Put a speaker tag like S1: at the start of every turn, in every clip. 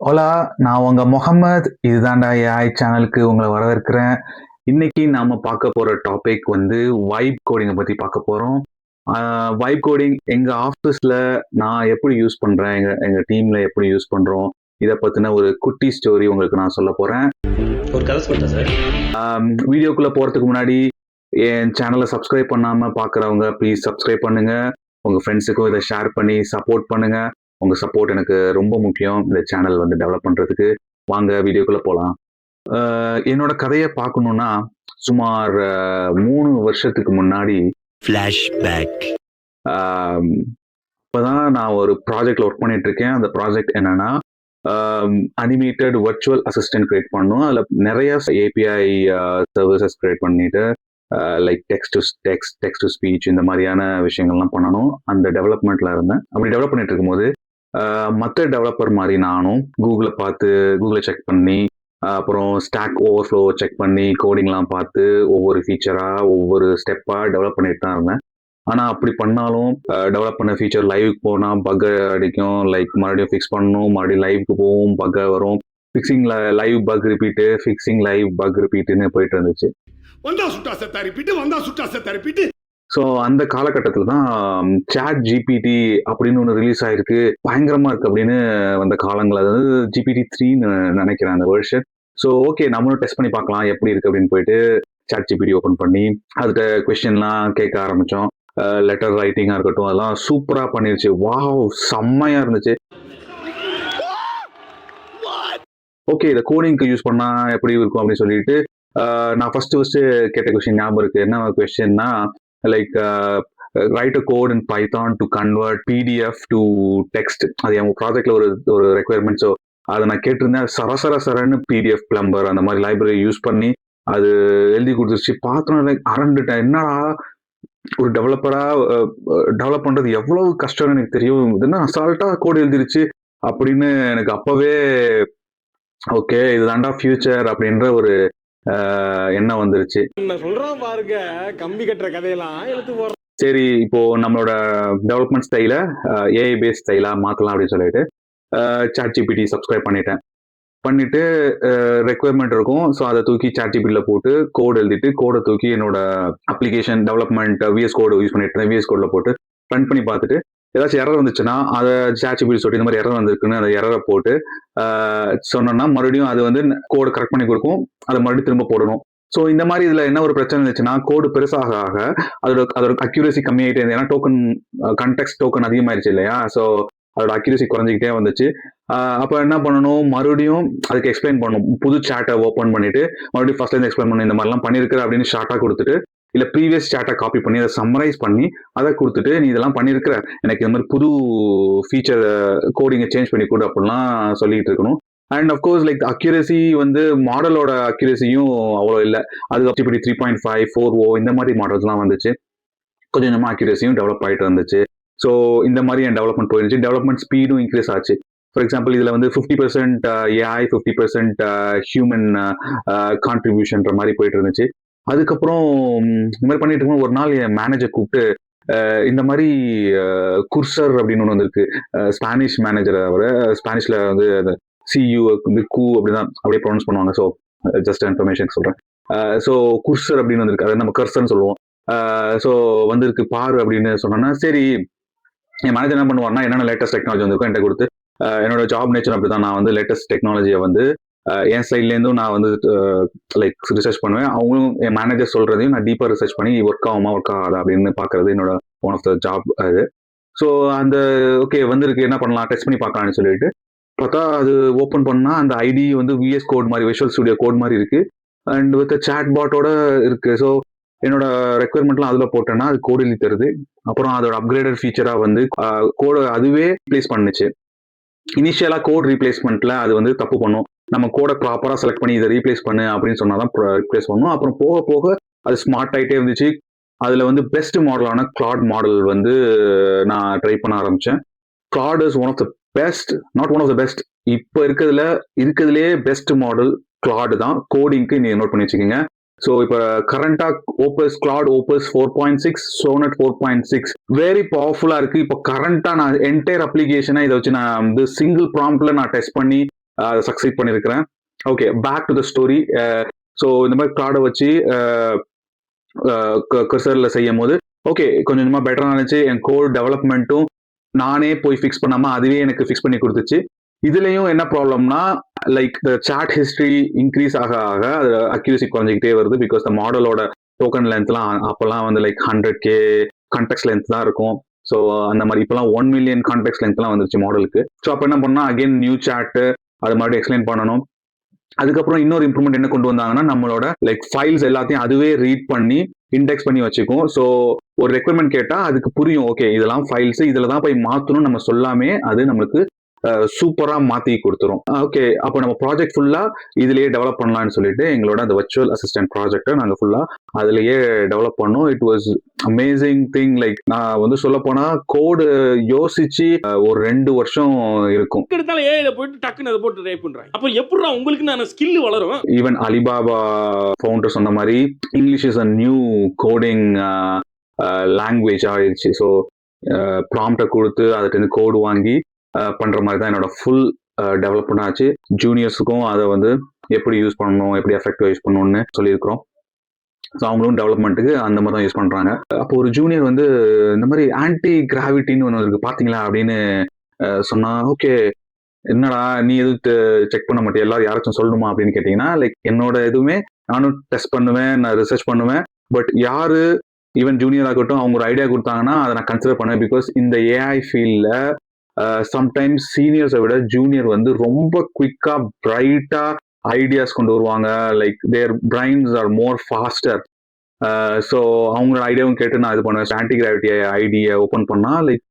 S1: ஹோலா, நான் உங்க முகமது. இதுதான்டா ஏஐ சேனலுக்கு உங்களை வரவேற்கிறேன். இன்னைக்கு நாம பார்க்க போற டாபிக் வந்து வைப் கோடிங்கை பத்தி பார்க்க போறோம். வைப் கோடிங் எங்க ஆஃபீஸ்ல நான் எப்படி யூஸ் பண்றேன், எங்க டீம்ல எப்படி யூஸ் பண்றோம், இதை பத்தின ஒரு குட்டி ஸ்டோரி உங்களுக்கு நான் சொல்ல போறேன்.
S2: ஒரு கதை சொல்லிட்டேன் சார்.
S1: வீடியோக்குள்ள போறதுக்கு முன்னாடி என் சேனலை சப்ஸ்கிரைப் பண்ணாம பார்க்குறவங்க ப்ளீஸ் சப்ஸ்கிரைப் பண்ணுங்க. உங்க ஃப்ரெண்ட்ஸுக்கும் இதை ஷேர் பண்ணி சப்போர்ட் பண்ணுங்க. உங்க சப்போர்ட் எனக்கு ரொம்ப முக்கியம் இந்த சேனல் வந்து டெவலப் பண்றதுக்கு. வாங்க வீடியோக்குள்ள போகலாம். என்னோட கதையை பார்க்கணும்னா சுமார் 3 வருஷத்துக்கு முன்னாடி
S2: ஃபிளாஷ்பேக்.
S1: இப்போதான் நான் ஒரு ப்ராஜெக்ட்ல ஒர்க் பண்ணிட்டு இருக்கேன். அந்த ப்ராஜெக்ட் என்னன்னா அனிமேட்டட் வர்ச்சுவல் அசிஸ்டன்ட் கிரியேட் பண்ணணும். அதில் நிறைய ஏபிஐ சர்வீசஸ் கிரியேட் பண்ணிட்டு லைக் டெக்ஸ்ட் டு ஸ்பீச் இந்த மாதிரியான விஷயங்கள்லாம் பண்ணணும். அந்த டெவலப்மெண்ட்ல இருந்தேன். அப்படி டெவலப் பண்ணிட்டு இருக்கும்போது மற்ற டெவலப்பர் மாதிரி நானும் கூகுளை செக் பண்ணி அப்புறம் ஸ்டாக் ஓவர்ஃப்ளோ செக் பண்ணி கோடிங்லாம் பார்த்து ஒவ்வொரு ஃபீச்சராக ஒவ்வொரு ஸ்டெப்பாக டெவலப் பண்ணிட்டு தான் இருந்தேன். ஆனால் அப்படி பண்ணாலும் டெவலப் பண்ண ஃபீச்சர் லைவுக்கு போனால் பக் அடிக்கும். லைக் மறுபடியும் ஃபிக்ஸ் பண்ணணும், மறுபடியும் லைவுக்கு போகும், பக் வரும். Live bug repeat, fixing live bug ரிப்பீட்டுன்னு போயிட்டு இருந்துச்சு. ஸோ அந்த காலகட்டத்தில் தான் சாட் ஜிபிடி அப்படின்னு ஒன்று ரிலீஸ் ஆயிருக்கு, பயங்கரமா இருக்கு அப்படின்னு வந்த காலங்கள். அதாவது ஜிபிடி 3ன்னு நினைக்கிறேன் அந்த வெர்ஷன். ஸோ ஓகே, நம்மளும் டெஸ்ட் பண்ணி பார்க்கலாம் எப்படி இருக்கு அப்படின்னு போயிட்டு சாட் ஜிபிடி ஓப்பன் பண்ணி அதுகிட்ட கொஸ்டின்லாம் கேட்க ஆரம்பிச்சோம். லெட்டர் ரைட்டிங்காக இருக்கட்டும், அதெல்லாம் சூப்பராக பண்ணிருச்சு. வாவ், செம்மையா இருந்துச்சு. ஓகே, இதை கோடிங்க்கு யூஸ் பண்ணா எப்படி இருக்கும் அப்படின்னு சொல்லிட்டு நான் ஃபர்ஸ்ட் கேட்ட கொஸ்டின் ஞாபகம் இருக்கு. என்ன கொஸ்டின்னா like write a code in Python to convert PDF to text. அது என் ப்ராஜெக்ட்ல ஒரு ரெக்குயர்மெண்ட். ஸோ அதை நான் கேட்டிருந்தேன். சரன்னு பிடிஎஃப் பிளம்பர் அந்த மாதிரி லைப்ரரி யூஸ் பண்ணி அது எழுதி கொடுத்துருச்சு. பார்த்தோன்னா லைக் அரண்டுட்டேன். என்னடா ஒரு டெவலப்பரா டெவலப் பண்றது எவ்வளவு கஷ்டம்னு எனக்கு தெரியும். இதுனா அசால்ட்டா கோட் எழுதிருச்சு அப்படின்னு எனக்கு அப்பவே ஓகே இதுதான்டா ஃபியூச்சர் அப்படின்ற ஒரு எண்ணம் வந்துருச்சு.
S3: சொல்றோம் பாருங்க, கம்பி கட்டுற கதையெல்லாம் எடுத்து போறோம்.
S1: சரி, இப்போ நம்மளோட டெவலப்மெண்ட் ஸ்டைல ஏஐ பேஸ் ஸ்டைலா மாத்தலாம் அப்படின்னு சொல்லிட்டு சாட் ஜிபிடி சப்ஸ்கிரைப் பண்ணிட்டு ரெக்குயர்மெண்ட் இருக்கும். ஸோ அதை தூக்கி சாட் ஜிபிடியில் போட்டு கோட் எழுதிட்டு கோடை தூக்கி என்னோட application development VS code use பண்ணிட்டு இருந்தேன். விஎஸ் கோடில் போட்டு ரன் பண்ணி பார்த்துட்டு ஏதாச்சும் எரர் வந்துச்சுன்னா அதை சாட் ஜிபிடி சொல்லிட்டு இந்த மாதிரி எரர் வந்திருக்குன்னு அந்த எரரை போட்டு சொன்னோம்னா மறுபடியும் அது வந்து கோடு கரெக்ட் பண்ணி கொடுக்கும். அதை மறுபடியும் திரும்ப போடணும். ஸோ இந்த மாதிரி இதுல என்ன ஒரு பிரச்சனை இருந்துச்சுன்னா கோடு பெருசாக அதோட அக்யூரசி கம்மியாயிட்டே இருந்தது. ஏன்னா டோக்கன் கண்டெக்ஸ்ட் டோக்கன் அதிகமாயிருச்சு இல்லையா? ஸோ அதோட அக்யூரசி குறைஞ்சிக்கிட்டே வந்துச்சு. அப்போ என்ன பண்ணணும், மறுபடியும் அதுக்கு எக்ஸ்பிளைன் பண்ணணும். புது சாட்டை ஓப்பன் பண்ணிட்டு மறுபடியும் ஃபர்ஸ்ட் இருந்து எக்ஸ்பிளைன் பண்ணணும். இந்த மாதிரிலாம் பண்ணியிருக்கிற அப்படின்னு ஷார்ட்டாக கொடுத்துட்டு இல்லை ப்ரீவியஸ் சாட்டை காப்பி பண்ணி அதை சம்மரைஸ் பண்ணி அதை கொடுத்துட்டு நீ இதெல்லாம் பண்ணியிருக்கிற, எனக்கு இந்த மாதிரி புது ஃபீச்சர் கோடிங்கை சேஞ்ச் பண்ணி கொடு அப்படிலாம் சொல்லிட்டு இருக்கணும். அண்ட் அஃப்கோர்ஸ் லைக் அக்யூரசி வந்து மாடலோட அக்யூரசியும் அவ்வளோ இல்லை. அது அப்படி 3.5 4O இந்த மாதிரி மாடல்ஸ்லாம் வந்துச்சு. கொஞ்சம் கொஞ்சமாக அக்யூரசியும் டெவலப் ஆகிட்டு இருந்துச்சு. ஸோ இந்த மாதிரி என் டெவலப்மெண்ட் போயிருந்துச்சு. டெவலப்மெண்ட் ஸ்பீடும் இன்க்ரீஸ் ஆச்சு. ஃபார் எக்ஸாம்பிள் இதில் வந்து 50% ஏஐ 50% ஹியூமன் கான்ட்ரிபியூஷன்ற மாதிரி போயிட்டு இருந்துச்சு. அதுக்கப்புறம் இந்த மாதிரி பண்ணிட்டு இருக்கோம். ஒரு நாள் என் மேனேஜர் கூப்பிட்டு இந்த மாதிரி குர்சர் அப்படின்னு ஒன்று வந்திருக்கு. ஸ்பானிஷ் மேனேஜர், அவர் ஸ்பானிஷ்ல வந்து சியூ வந்து கூ அப்படிதான் அப்படியே ப்ரொனவுன்ஸ் பண்ணுவாங்க. ஸோ ஜஸ்ட் இன்ஃபர்மேஷன் சொல்றேன். ஸோ குர்சர் அப்படின்னு வந்திருக்கு. அதை நம்ம கர்சர்னு சொல்லுவோம். ஸோ வந்திருக்கு பாரு அப்படின்னு சொன்னோன்னா சரி, என் மேனேஜர் என்ன பண்ணுவார்னா என்னென்ன லேட்டஸ்ட் டெக்னாலஜி வந்திருக்கோ என்கிட்ட கொடுத்து, என்னோட ஜாப் நேச்சர் அப்படிதான். நான் வந்து லேட்டஸ்ட் டெக்னாலஜியை வந்து என் சைட்லேருந்தும் நான் வந்து லைக் ரிசர்ச் பண்ணுவேன். அவங்களும் என் மேனேஜர் சொல்றதையும் நான் டீப்பாக ரிசர்ச் பண்ணி ஒர்க் ஆகுமா ஒர்க் ஆகாதா அப்படின்னு பார்க்கறது என்னோட ஒன் ஆஃப் த ஜாப் அது. ஸோ அந்த ஓகே வந்திருக்கு, என்ன பண்ணலாம் டெஸ்ட் பண்ணி பார்க்கலாம்னு சொல்லிட்டு பார்த்தா அது ஓப்பன் பண்ணா அந்த ஐடி வந்து விஎஸ் கோட் மாதிரி, விஷுவல் ஸ்டுடியோ கோட் மாதிரி இருக்கு. அண்ட் வித் சாட் பாட்டோட இருக்கு. ஸோ என்னோட ரெக்குயர்மெண்ட்லாம் அதில் போட்டேன்னா அது கோட் எழுதி தருது. அப்புறம் அதோட அப்கிரேடட் ஃபீச்சராக வந்து கோடை அதுவே ரீப்ளேஸ் பண்ணுச்சு. இனிஷியலாக கோட் ரீப்ளேஸ்மெண்ட்ல அது வந்து தப்பு பண்ணும். நம்ம கோடை ப்ராப்பராக செலக்ட் பண்ணி இதை ரீப்ளேஸ் பண்ணு அப்படின்னு சொன்னாதான் ரீப்ளேஸ் பண்ணும். அப்புறம் போக போக அது ஸ்மார்ட் ஆகிட்டே இருந்துச்சு. அதில் வந்து பெஸ்ட் மாடலான கிளாட் மாடல் வந்து நான் ட்ரை பண்ண ஆரம்பித்தேன். Claude is one of the best, not one of the best, இப்போ இருக்கிறதுலே பெஸ்ட் மாடல் கிளாட் தான். கோடிங்க்கு நீங்க நோட் பண்ணி வச்சுக்கோங்க. ஸோ இப்போ கரண்டாக கிளாட் ஓப்பஸ் 4.6, சோனட் 4.6 வெரி பவர்ஃபுல்லாக இருக்குது. இப்போ கரண்டாக நான் என்டையர் அப்ளிகேஷனை இதை வச்சு நான் வந்து சிங்கிள் ப்ராம்ப்டில் நான் டெஸ்ட் பண்ணி அதை சக்சீட் பண்ணியிருக்கிறேன். Okay, back to the story. So இந்த மாதிரி க்ளாடை வச்சு கர்சரில் செய்யும் போது ஓகே கொஞ்சம் கொஞ்சமாக பெட்டராக இருந்துச்சு. என் கோட் டெவலப்மெண்ட்டும் நானே போய் ஃபிக்ஸ் பண்ணாமல் அதுவே எனக்கு ஃபிக்ஸ் பண்ணி கொடுத்துச்சு. இதுலேயும் என்ன ப்ராப்ளம்னா லைக் சாட் ஹிஸ்ட்ரி இன்க்ரீஸ் ஆக ஆக அது அக்யூரசி குறைஞ்சிக்கிட்டே வருது. பிகாஸ் த மாடலோட டோக்கன் லென்த்லாம் அப்போல்லாம் வந்து லைக் 100K கான்டெக்ட் லென்த் தான் இருக்கும். ஸோ அந்த மாதிரி இப்போலாம் 1 million கான்டெக்ட் லென்த்லாம் வந்துருச்சு மாடலுக்கு. ஸோ அப்போ என்ன பண்ணால் அகெயின் நியூ சாட்டு அது மாதிரி எக்ஸ்பிளைன் பண்ணணும். அதுக்கப்புறம் இன்னொரு இம்ப்ரூவ்மெண்ட் என்ன கொண்டு வந்தாங்கன்னா நம்மளோட லைக் ஃபைல்ஸ் எல்லாத்தையும் அதுவே ரீட் பண்ணி இண்டெக்ஸ் பண்ணி வச்சுக்கும். ஸோ ஒரு ரெக்வயர்மெண்ட் கேட்டால் அதுக்கு புரியும், ஓகே இதெல்லாம் ஃபைல்ஸ் இதில் தான் போய் மாற்றணும் நம்ம சொல்லாமே அது நம்மளுக்கு சூப்பராக மாற்றி கொடுத்துரும். ஓகே, அப்போ நம்ம ப்ராஜெக்ட் ஃபுல்லாக இதுலேயே டெவலப் பண்ணலாம்னு சொல்லிட்டு எங்களோட அந்த வர்ச்சுவல் அசிஸ்டன்ட் ப்ராஜெக்டை நாங்கள் ஃபுல்லாக அதுலேயே டெவலப் பண்ணோம். It was amazing thing. Like நான் வந்து சொல்ல போனால் கோடு யோசிச்சு ஒரு 2 வருஷம் இருக்கும்.
S3: எடுத்தாலும் ஏஐல போயிட்டு டக்குன்னு அதை போட்டு டைப் பண்றாங்க. அப்போ எப்படிடா உங்களுக்கு நான் ஸ்கில் வளரும்?
S1: ஈவன் அலிபாபா ஃபவுண்டர் சொன்ன மாதிரி English is a new coding language ஆயிடுச்சு. ஸோ ப்ராம்ப்டை கொடுத்து அதுக்கு கோடு வாங்கி பண்ற மாதிரி தான் என்னோட ஃபுல் டெவலப்மெண்ட் ஆச்சு. ஜூனியர்ஸுக்கும் அதை வந்து எப்படி யூஸ் பண்ணணும், எப்படி எஃபெக்டிவா யூஸ் பண்ணணும்னு சொல்லியிருக்கிறோம். ஸோ அவங்களும் டெவலப்மெண்ட்டுக்கு அந்த மாதிரி தான் யூஸ் பண்றாங்க. அப்போ ஒரு ஜூனியர் வந்து இந்த மாதிரி ஆன்டி கிராவிட்டின்னு ஒன்று இருக்கு பாத்தீங்களா அப்படின்னு சொன்னா, ஓகே என்னடா நீ எதுவும் செக் பண்ண மாட்டேன், எல்லாரும் யாராச்சும் சொல்லணுமா அப்படின்னு கேட்டீங்கன்னா, லைக் என்னோட எதுவுமே நானும் டெஸ்ட் பண்ணுவேன், நான் ரிசர்ச் பண்ணுவேன். பட் யாரு ஈவன் ஜூனியர் ஆகட்டும் அவங்க ஒரு ஐடியா கொடுத்தாங்கன்னா அதை நான் கன்சிடர் பண்ணுவேன். பிகாஸ் இந்த ஏஐ ஃபீல்ட்ல சம்டைம்ஸ் சீனியர்ஸை விட ஜூனியர் வந்து ரொம்ப குவிக்கா பிரைட்டா ஐடியாஸ் கொண்டு வருவாங்க. Like their brains are more faster. So அவங்களோட ஐடியாவும் கேட்டு நான் இது பண்ணுவேன். ஆன்டி கிராவிட்டி ஐடியா ஓப்பன் பண்ணா லைக்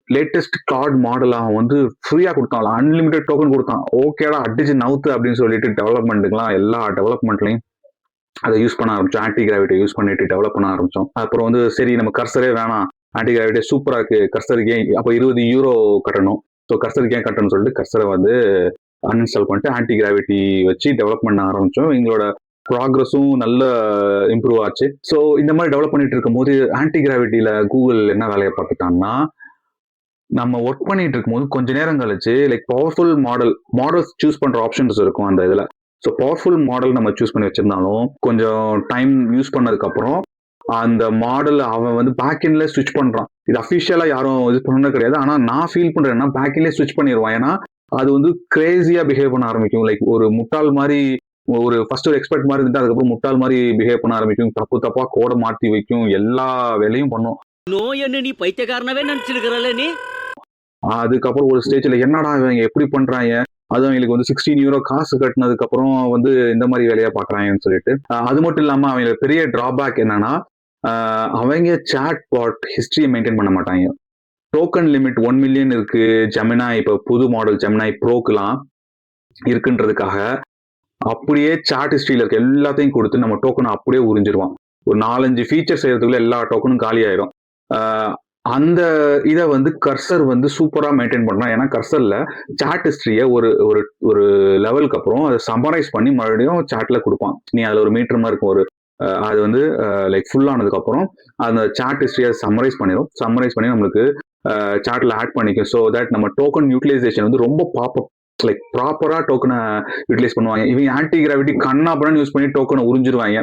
S1: லேட்டஸ்ட் கிளாட் மாடல் அவன் வந்து ஃப்ரீயா கொடுத்தான், அன்லிமிட்டட் டோக்கன் கொடுத்தான். ஓகேடா அடிச்சு நவுத்து அப்படின்னு சொல்லிட்டு டெவலப்மெண்ட்டுக்குலாம் எல்லா டெவலப்மெண்ட்லையும் அதை யூஸ் பண்ண ஆரம்பிச்சோம். ஆன்டி கிராவிட்டி யூஸ் பண்ணிட்டு டெவலப் பண்ண ஆரம்பிச்சோம். அப்புறம் வந்து சரி நம்ம கர்சரே வேணாம், ஆன்டி கிராவிட்டி சூப்பரா இருக்கு, கர்சருக்கு ஏன் அப்போ 20 யூரோ கட்டணும். ஸோ கர்சருக்கு ஏன் கட்டணும்னு சொல்லிட்டு கர்சரை வந்து அன்இன்ஸ்டால் பண்ணிட்டு ஆன்டி கிராவிட்டி வச்சு டெவலப் பண்ண ஆரம்பிச்சோம். எங்களோட ப்ராக்ரஸும் நல்ல இம்ப்ரூவ் ஆச்சு. ஸோ இந்த மாதிரி டெவலப் பண்ணிட்டு இருக்கும் போது ஆன்டி கிராவிட்டியில கூகுள் என்ன வேலையை பார்த்துட்டாங்கன்னா, நம்ம ஒர்க் பண்ணிட்டு இருக்கும்போது கொஞ்ச நேரம் கழிச்சு லைக் பவர்ஃபுல் மாடல்ஸ் சூஸ் பண்ற ஆப்ஷன்ஸ் இருக்கும் அந்த இதுல. ஸோ பவர்ஃபுல் மாடல் நம்ம சூஸ் பண்ணி வச்சிருந்தாலும் கொஞ்சம் டைம் யூஸ் பண்ணதுக்கு அப்புறம் அந்த மாடல் அவன் வந்து பேக்எண்ட்ல ஸ்விட்ச் பண்றான். இது அஃபிஷியலா யாரும் இது பண்ணது கிடையாது. ஆனா நான் ஃபீல் பண்றேன்னா பேக்எண்ட்லேயே ஸ்விட்ச் பண்ணிடுவான். ஏன்னா அது வந்து கிரேசியா பிஹேவ் பண்ண ஆரம்பிக்கும். லைக் ஒரு முட்டாள் மாதிரி, ஒரு ஃபர்ஸ்ட் ஒரு எக்ஸ்பர்ட் மாதிரி இருந்துட்டு அதுக்கப்புறம் முட்டாள் மாதிரி பிஹேவ் பண்ண ஆரம்பிக்கும். தப்பா கோடை மாற்றி வைக்கும், எல்லா வேலையும் பண்ணும்.
S4: நோய் என்ன நீ பைத்தியக்காரனவே நினைச்சிருக்கிறல்ல நீ.
S1: அதுக்கப்புறம் ஒரு ஸ்டேஜ்ல என்னடா இவங்க எப்படி பண்றாங்க, அதுவும் அவங்களுக்கு வந்து 16 யூரோ காசு கட்டினதுக்கு அப்புறம் வந்து இந்த மாதிரி வேலையா பாக்குறாங்கன்னு சொல்லிட்டு. அது மட்டும் இல்லாம அவங்களுக்கு பெரிய டிராபேக் என்னன்னா, அவங்க சாட் பாட் ஹிஸ்டரியை மெயின்டைன் பண்ண மாட்டாங்க. டோக்கன் லிமிட் 1 million இருக்கு. ஜெமினாய் இப்போ புது மாடல் ஜெமினாய் ப்ரோக்கெல்லாம் இருக்குன்றதுக்காக அப்படியே சாட் ஹிஸ்டரியில இருக்க எல்லாத்தையும் கொடுத்து நம்ம டோக்கனை அப்படியே உறிஞ்சிருவான். ஒரு 4-5 ஃபீச்சர் செய்யறதுக்குள்ள எல்லா டோக்கனும் காலி ஆயிரும். அந்த இதை வந்து கர்சர் வந்து சூப்பரா மெயின்டைன் பண்றான். ஏன்னா கர்சர்ல சாட் ஹிஸ்டரியை ஒரு லெவலுக்கு அப்புறம் அதை சம்மரைஸ் பண்ணி மறுபடியும் சாட்ல கொடுப்பான். நீ அதுல ஒரு மீட்டர் மாதிரி இருக்கும், ஒரு அது வந்து லைக் ஃபுல் ஆனதுக்கு அப்புறம் அந்த சாட் ஹிஸ்டரியை சம்மரைஸ் பண்ணி நம்மளுக்கு சாட்ல ஆட் பண்ணிக்கும். ஸோ தட் நம்ம டோக்கன் யூட்டிலைசேஷன் வந்து ரொம்ப லைக் ப்ராப்பரா டோக்கனை யூட்டிலைஸ் பண்ணுவாங்க. இவங்க ஆன்டி கிராவிட்டி கண்ணாப்படம் யூஸ் பண்ணி டோக்கனை உறிஞ்சிருவாங்க.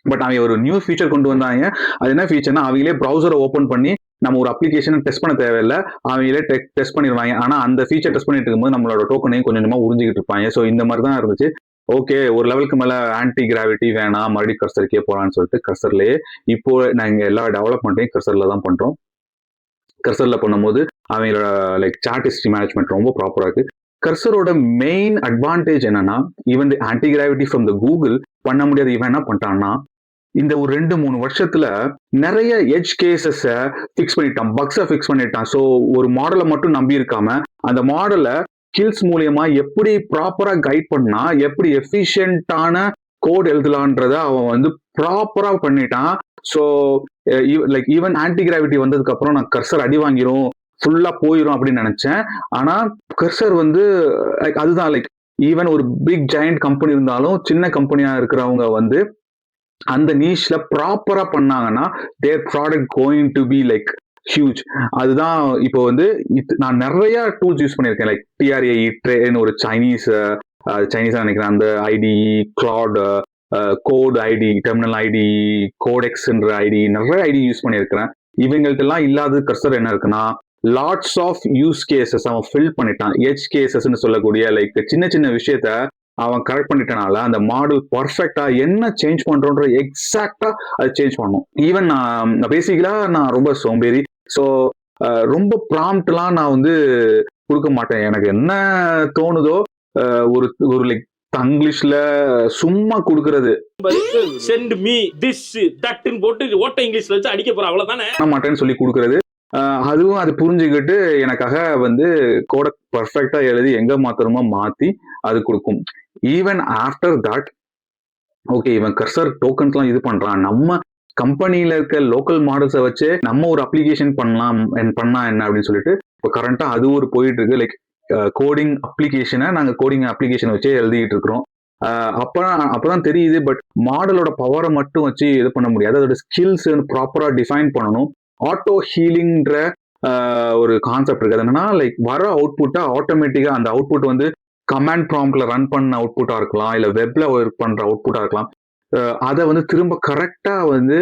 S1: பட் அவங்க ஒரு நியூ ஃபீச்சர் கொண்டு வந்தாங்க. அது என்ன ஃபீச்சர்னா, அவங்களே ப்ரௌசரை ஓப்பன் பண்ணி நம்ம ஒரு அப்ளிகேஷனை டெஸ்ட் பண்ண தேவையில்லை, அவங்களே டெஸ்ட் பண்ணிடுவாங்க. ஆனா அந்த ஃபீச்சர் டெஸ்ட் பண்ணிட்டு இருக்கும்போது நம்மளோட டோக்கனையும் கொஞ்சம் கொஞ்சமா உறிஞ்சிக்கிட்டு இருப்பாங்க. ஸோ இந்த மாதிரி தான் இருந்துச்சு. ஓகே, ஒரு லெவலுக்கு மேல ஆன்டி கிராவிட்டி வேணாம், மறுபடியும் கர்சருக்கே போகலான்னு சொல்லிட்டு கர்சர்லயே இப்போ நாங்க எல்லா டெவலப்மெண்ட்டையும் கர்சர்ல தான் பண்றோம். கர்சர்ல பண்ணும்போது அவங்களோட லைக் சாட் ஹிஸ்டரி மேனேஜ்மெண்ட் ரொம்ப ப்ராப்பரா இருக்கு. கர்சரோட மெயின் அட்வான்டேஜ் என்னன்னா, even anti gravity from the Google பண்ண முடியாது. இவன் என்ன பண்ணிட்டான்னா, இந்த ஒரு 2-3 வருஷத்துல நிறைய எட்ஜ் கேசஸ் ஃபிக்ஸ் பண்ணிட்டான், பக்ஸை ஃபிக்ஸ் பண்ணிட்டான். ஸோ ஒரு மாடலை மட்டும் நம்பி இருக்காம அந்த மாடலை ஸ்கில்ஸ் மூலியமா எப்படி ப்ராப்பரா கைட் பண்ணா எப்படி எஃபிஷியன்டான கோட் எழுதலான்றத அவன் வந்து ப்ராப்பரா பண்ணிட்டான். So like even anti gravity வந்ததுக்கு அப்புறம் நான் கர்சர் அடி வாங்கிரும், ஃபுல்லா போயிடும் அப்படின்னு நினைச்சேன். ஆனா கர்சர் வந்து லைக் அதுதான், லைக் ஈவன் ஒரு பிக் ஜெயண்ட் கம்பெனி இருந்தாலும் சின்ன கம்பெனியா இருக்கிறவங்க வந்து அந்த நீஷ்ல ப்ராப்பரா பண்ணாங்கன்னா their product going to be like huge. அதுதான் இப்போ வந்து நான் நிறைய டூல்ஸ் யூஸ் பண்ணியிருக்கேன். லைக் TRAE ட்ரேன்னு ஒரு சைனீஸா நினைக்கிறேன். அந்த IDE, Claude, Code IDE, terminal IDE, கோடெக்ஸ்ன்ற ஐடி, நிறைய ஐடி யூஸ் பண்ணியிருக்கிறேன். இவங்கள்ட்ட எல்லாம் இல்லாத கர்சர் என்ன இருக்குன்னா, லாட்ஸ் ஆஃப் யூஸ் கேசஸ் அவன் ஃபில் பண்ணிட்டான். எட்ஜ் கேசஸ்ன்னு சொல்லக்கூடிய லைக் சின்ன சின்ன விஷயத்த அவன் கரெக்ட் பண்ணிட்டனால அந்த மாடல் பர்ஃபெக்டா என்ன சேஞ்ச் பண்றோன்ற எக்ஸாக்டா அது சேஞ்ச் பண்ணும். ஈவன் நான் பேசிக்கலா நான் ரொம்ப சோம்பேறி. ஸோ ரொம்ப ப்ராம்ப்ட்லாம் நான் வந்து கொடுக்க மாட்டேன். எனக்கு என்ன தோணுதோ ஒரு ஒரு லைக் தங்கிலீஷ்ல சும்மா கொடுக்கறது
S3: சென்ட் மீ திஸ் தட்னு போட்டு ஓட்ட இங்கிலீஷ்ல வச்சு அடிக்க போற அவ்வளவுதானே
S1: மாட்டேன்னு சொல்லி கொடுக்கறது. அதுவும் அது புரிஞ்சுக்கிட்டு எனக்காக வந்து கோட பர்ஃபெக்டா எழுதி எங்க மாத்திரமோ மாத்தி அது கொடுக்கும். ஈவன் ஆஃப்டர் தட் ஓகே இவன் கர்சர் டோக்கன்ஸ்லாம் இது பண்றான், நம்ம கம்பெனியில இருக்க லோக்கல் மாடல்ஸை வச்சு நம்ம ஒரு அப்ளிகேஷன் பண்ணா என்ன அப்படின்னு சொல்லிட்டு இப்போ கரண்டா அது ஒரு போயிட்டு இருக்கு. லைக் கோடிங் அப்ளிகேஷனை நாங்க கோடிங் அப்ளிகேஷன் வச்சே எழுதிட்டு இருக்கிறோம். அப்பதான் தெரியுது பட் மாடலோட பவரை மட்டும் வச்சு இது பண்ண முடியாது, அதோட ஸ்கில்ஸ் ப்ராப்பரா டிஃபைன் பண்ணணும். ஆட்டோ ஹீலிங்ன்ற ஒரு கான்செப்ட் இருக்கு. அது என்னன்னா லைக் வர அவுட்புட்டா ஆட்டோமேட்டிக்கா அந்த அவுட்புட் வந்து கமாண்ட் ப்ராம்ப்ட்ல ரன் பண்ண அவுட்புட்டா இருக்கலாம், இல்ல வெப்ல ஒர்க் பண்ற அவுட்புட்டா இருக்கலாம். அதை வந்து திரும்ப கரெக்டா வந்து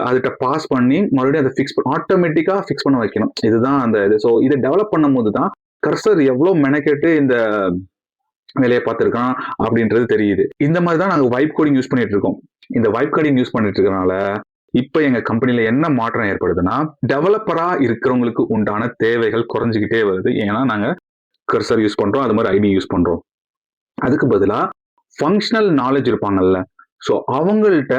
S1: அதுகிட்ட பாஸ் பண்ணி மறுபடியும் அதை ஆட்டோமேட்டிக்கா ஃபிக்ஸ் பண்ண வைக்கணும். இதுதான் அந்த இது. ஸோ இதை டெவலப் பண்ணும் போது தான் கர்சர் எவ்வளவு மெனக்கெட்டு இந்த வேலையை பார்த்துருக்கான் அப்படின்றது தெரியுது. இந்த மாதிரி தான் நாங்கள் வைப் கோடிங் யூஸ் பண்ணிட்டு இருக்கோம். இந்த வைப் கோடிங் யூஸ் பண்ணிட்டு இருக்கனால இப்ப எங்க கம்பெனில என்ன மாற்றம் ஏற்படுதுன்னா, டெவலப்பரா இருக்கிறவங்களுக்கு உண்டான தேவைகள் குறைஞ்சிக்கிட்டே வருது. ஏன்னா நாங்க கர்சர் யூஸ் பண்றோம், அது மாதிரி ஐடி யூஸ் பண்றோம். அதுக்கு பதிலா ஃபங்க்ஷனல் நாலேஜ் இருப்பாங்கல்ல, ஸோ அவங்கள்ட்ட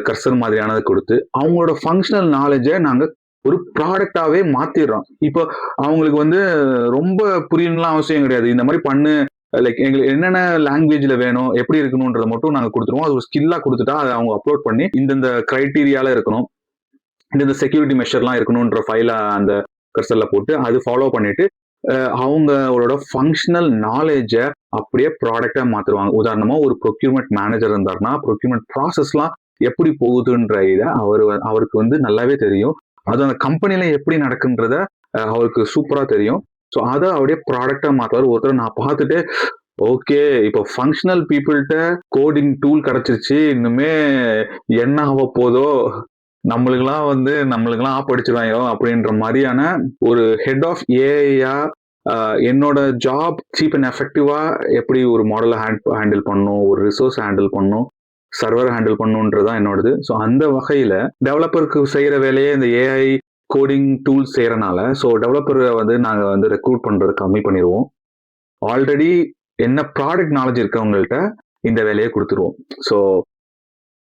S1: கர்சர் மாதிரியானதை கொடுத்து அவங்களோட ஃபங்க்ஷனல் நாலேஜை நாங்க ஒரு ப்ராடக்டாவே மாத்திடுறோம். இப்போ அவங்களுக்கு வந்து ரொம்ப புரியணும்லாம் அவசியம் கிடையாது. இந்த மாதிரி பண்ணு, லைக் எங்களுக்கு என்னென்ன லாங்குவேஜ்ல வேணும், எப்படி இருக்கணும்ன்றத மட்டும் நாங்க கொடுத்துருவோம். அது ஒரு ஸ்கில்லா கொடுத்துட்டா அதை அவங்க அப்லோட் பண்ணி இந்தந்த கிரைட்டீரியால இருக்கணும், இந்த செக்யூரிட்டி மெஷர்லாம் இருக்கணும்ன்ற ஃபைல அந்த கர்சர்ல போட்டு அது ஃபாலோ பண்ணிட்டு அவங்களோட ஃபங்க்ஷனல் நாலேஜை அப்படியே ப்ராடக்டா மாத்துருவாங்க. உதாரணமா ஒரு ப்ரொக்யூர்மெண்ட் மேனேஜர் இருந்தாருன்னா ப்ரொக்யூர்மெண்ட் ப்ராசஸ்லாம் எப்படி போகுதுன்ற இதை அவருக்கு வந்து நல்லாவே தெரியும். அது அந்த கம்பெனில எப்படி நடக்குன்றத அவருக்கு சூப்பரா தெரியும். ஸோ அதை அப்படியே ப்ராடக்டா மாத்துவார். ஒருத்தர் நான் பார்த்துட்டு ஓகே இப்போ ஃபங்க்ஷனல் பீப்புள்கிட்ட கோடிங் டூல் கிடைச்சிருச்சு, இன்னுமே என்ன ஆக போதோ, நம்மளுக்கெல்லாம் படிச்சிருவாங்க அப்படின்ற மாதிரியான ஒரு ஹெட் ஆஃப் ஏஐயா என்னோட ஜாப் சீப் அண்ட் எஃபெக்டிவா எப்படி ஒரு மாடலை ஹேண்டில் பண்ணணும், ஒரு ரிசோர்ஸ் ஹேண்டில் பண்ணணும், சர்வர் ஹேண்டில் பண்ணணுன்றதான் என்னோடது. ஸோ அந்த வகையில டெவலப்பருக்கு செய்யற வேலையே இந்த ஏஐ கோடிங் டூல்ஸ் செய்யறனால ஸோ டெவலப்பரை வந்து நாங்கள் வந்து ரெக்ரூட் பண்றது கம்மி பண்ணிடுவோம். ஆல்ரெடி என்ன ப்ராடக்ட் நாலேஜ் இருக்கவங்கள்ட்ட இந்த வேலையை கொடுத்துருவோம். ஸோ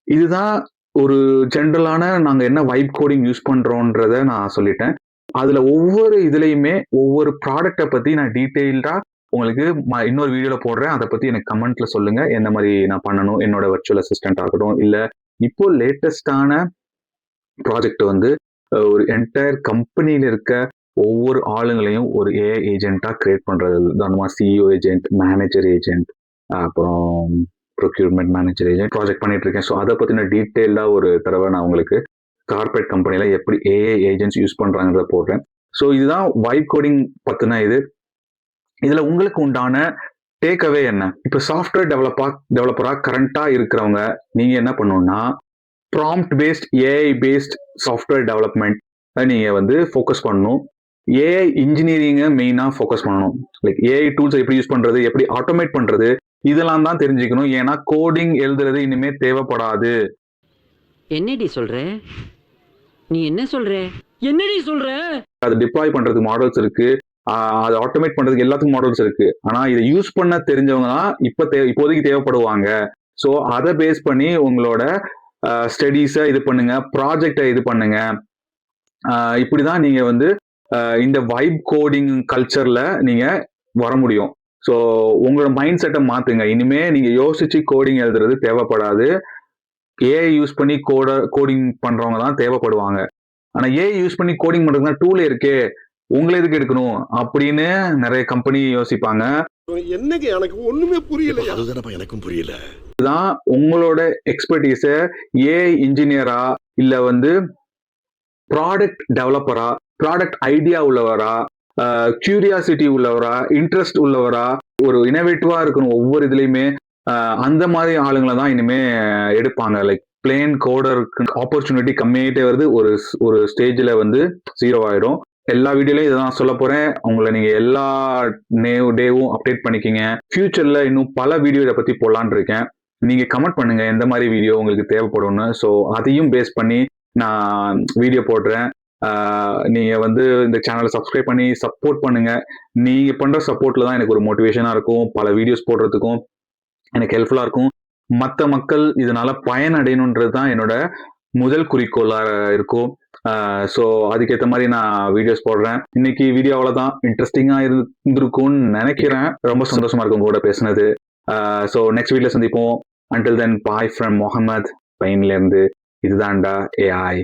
S1: இதுதான் ஒரு ஜென்ரலான நாங்கள் என்ன வைப் கோடிங் யூஸ் பண்றோன்றத நான் சொல்லிட்டேன். அதுல ஒவ்வொரு இதுலையுமே ஒவ்வொரு ப்ராடக்டை பத்தி நான் டீட்டெயில்டா உங்களுக்கு இன்னொரு வீடியோல போடுறேன். அதை பத்தி எனக்கு கமெண்ட்ல சொல்லுங்க, என்ன மாதிரி நான் பண்ணணும். என்னோட வர்ச்சுவல் அசிஸ்டன்ட் ஆகட்டும், இல்ல இப்போ லேட்டஸ்டான ப்ராஜெக்ட் வந்து ஒரு என்டையர் கம்பெனியில இருக்க ஒவ்வொரு ஆளுங்களையும் ஒரு ஏஐ ஏஜென்ட்டா கிரியேட் பண்றது. உதாரணமா சிஇஓ ஏஜென்ட், மேனேஜர் ஏஜென்ட், அப்புறம் ப்ரொக்யூர்மெண்ட் மேனேஜர் ஏஜென்ட் ப்ராஜெக்ட் பண்ணிட்டு இருக்கேன். ஸோ அதை பத்தின டீட்டெயில்டா ஒரு தடவை நான் உங்களுக்கு கார்பரேட் கம்பெனில எப்படி ஏஐ ஏஜென்ட்ஸ் யூஸ் பண்றாங்கிறத போடுறேன். ஸோ இதுதான் வைப் கோடிங் பத்தின இது. இதுல உங்களுக்கு உண்டான டேக் அவே என்ன? இப்ப சாஃப்ட்வேர் டெவலப்பரா கரண்டா இருக்கிறவங்க நீங்க என்ன பண்ணணும்னா, prompt based AI based software development நீங்க வந்து ஃபோக்கஸ் பண்ணணும். ஏஐ இன்ஜினியரிங்கை மெயினா ஃபோக்கஸ் பண்ணணும். லைக் ஏஐ டூல்ஸ் எப்படி யூஸ் பண்றது, எப்படி ஆட்டோமேட் பண்றது, இதெல்லாம் தான் தெரிஞ்சுக்கணும். ஏன்னா கோடிங் எழுதுறது இனிமே தேவைப்படாது.
S4: என்னடி சொல்ற? நீ என்ன சொல்ற? என்னடி சொல்ற?
S1: அது டிப்ளாய் பண்றதுக்கு மாடல்ஸ் இருக்கு, அதை ஆட்டோமேட் பண்றதுக்கு எல்லாத்துக்கும் மாடல்ஸ் இருக்கு. ஆனா இதை யூஸ் பண்ண தெரிஞ்சவங்க தான் இப்போதைக்கு தேவைப்படுவாங்க. ஸோ அதை பேஸ் பண்ணி உங்களோட ஸ்டடீஸை இது பண்ணுங்க, ப்ராஜெக்டை இது பண்ணுங்க. இப்படிதான் நீங்க வந்து இந்த வைப் கோடிங் கல்ச்சர்ல நீங்க வர முடியும். ஸோ உங்களோட மைண்ட் செட்டை மாத்துங்க. இனிமே நீங்க யோசிச்சு கோடிங் எழுதுறது தேவைப்படாது. ஏஐ யூஸ் பண்ணி கோடிங் பண்றவங்க தான் தேவைப்படுவாங்க. ஆனா ஏஐ யூஸ் பண்ணி கோடிங் பண்றதுனா டூல் இருக்கே, உங்களை எதுக்கு எடுக்கணும் அப்படின்னு நிறைய கம்பெனி யோசிப்பாங்க.
S5: என்னங்க எனக்கு ஒண்ணுமே புரியல. அதுதான் எனக்கும் புரியல.
S1: இதுதான் உங்களோட எக்ஸ்பர்டீஸை ஏஐ இன்ஜினியரா இல்ல வந்து ப்ராடக்ட் டெவலப்பரா ப்ராடக்ட் ஐடியா உள்ளவரா, கியூரியாசிட்டி உள்ளவரா, இன்ட்ரெஸ்ட் உள்ளவரா, ஒரு இனோவேட்டிவா இருக்கணும் ஒவ்வொரு இதுலயுமே. அந்த மாதிரி ஆளுங்களை தான் இனிமே எடுப்பாங்க. லைக் பிளேன் கோடருக்கு ஆப்பர்ச்சுனிட்டி கம்மியாயிட்டே வருது. ஒரு ஸ்டேஜ்ல வந்து 0 ஆயிடும். எல்லா வீடியோலயும் இதான் சொல்ல போறேன். உங்களை நீங்க எல்லா டேவும் அப்டேட் பண்ணிக்கிங்க. ஃபியூச்சர்ல இன்னும் பல வீடியோ இதை பத்தி போடலான்னு இருக்கேன். நீங்க கமெண்ட் பண்ணுங்க எந்த மாதிரி வீடியோ உங்களுக்கு தேவைப்படும்னு. ஸோ அதையும் பேஸ் பண்ணி நான் வீடியோ போடுறேன். நீங்க வந்து இந்த சேனலை சப்ஸ்கிரைப் பண்ணி சப்போர்ட் பண்ணுங்க. நீங்க பண்ற சப்போர்ட்ல தான் எனக்கு ஒரு மோட்டிவேஷனா இருக்கும். பல வீடியோஸ் போடுறதுக்கும் எனக்கு ஹெல்ப்ஃபுல்லா இருக்கும். மற்ற மக்கள் இதனால பயனடையணுன்றது தான் என்னோட முதல் குறிக்கோளா இருக்கும். ஸோ அதுக்கேற்ற மாதிரி நான் வீடியோஸ் போடுறேன். இன்னைக்கு வீடியோ அவ்வளோதான். இன்ட்ரெஸ்டிங்கா இருந்திருக்கும்னு நினைக்கிறேன். ரொம்ப சந்தோஷமா இருக்கும் கூட பேசுனது. ஸோ நெக்ஸ்ட் வீடியோ சந்திப்போம். Until then bye from Muhammad, ஸ்பெயின்ல இருந்து. இதுதான்டா AI.